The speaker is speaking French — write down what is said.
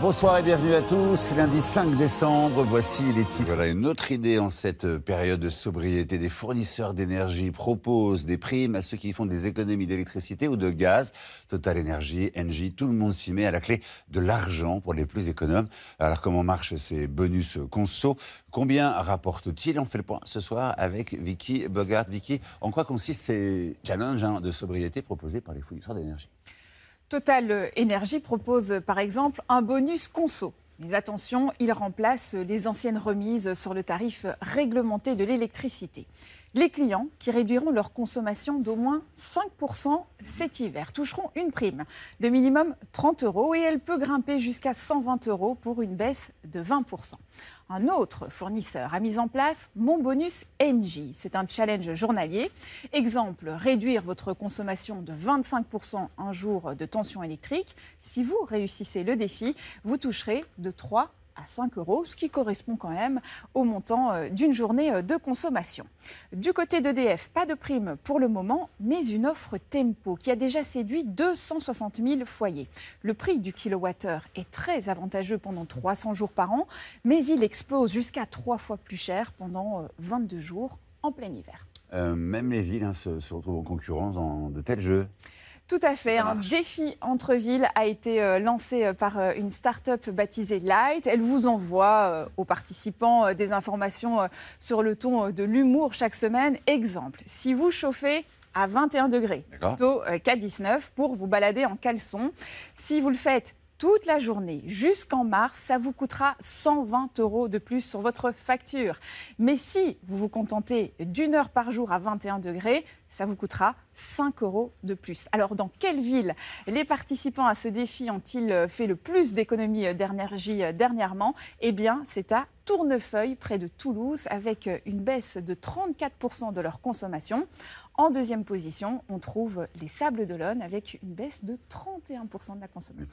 Bonsoir et bienvenue à tous. Lundi 5 décembre, voici les titres. Voilà une autre idée en cette période de sobriété. Des fournisseurs d'énergie proposent des primes à ceux qui font des économies d'électricité ou de gaz. Total Energy, Engie, tout le monde s'y met, à la clé de l'argent pour les plus économes. Alors comment marchent ces bonus conso? Combien rapportent-ils? On fait le point ce soir avec Vicky Bogart. Vicky, en quoi consistent ces challenges de sobriété proposés par les fournisseurs d'énergie? Total Energy propose par exemple un bonus conso. Mais attention, il remplace les anciennes remises sur le tarif réglementé de l'électricité. Les clients qui réduiront leur consommation d'au moins 5% cet hiver toucheront une prime de minimum 30 € et elle peut grimper jusqu'à 120 € pour une baisse de 20%. Un autre fournisseur a mis en place Mon Bonus Engie. C'est un challenge journalier. Exemple, réduire votre consommation de 25% un jour de tension électrique. Si vous réussissez le défi, vous toucherez de 3 à 5 €, ce qui correspond quand même au montant d'une journée de consommation. Du côté d'EDF, pas de prime pour le moment, mais une offre Tempo qui a déjà séduit 260 000 foyers. Le prix du kilowattheure est très avantageux pendant 300 jours par an, mais il explose jusqu'à 3 fois plus cher pendant 22 jours en plein hiver. Même les villes se retrouvent en concurrence dans de tels jeux. Tout à fait. Un défi entre villes a été lancé par une start-up baptisée Light. Elle vous envoie aux participants des informations sur le ton de l'humour chaque semaine. Exemple, si vous chauffez à 21 degrés, plutôt qu'à 19 pour vous balader en caleçon, si vous le faites toute la journée jusqu'en mars, ça vous coûtera 120 € de plus sur votre facture. Mais si vous vous contentez d'1 heure par jour à 21 degrés, ça vous coûtera 5 € de plus. Alors, dans quelle ville les participants à ce défi ont-ils fait le plus d'économies d'énergie dernièrement? Eh bien, c'est à Tournefeuille, près de Toulouse, avec une baisse de 34% de leur consommation. En deuxième position, on trouve les Sables d'Olonne, avec une baisse de 31% de la consommation.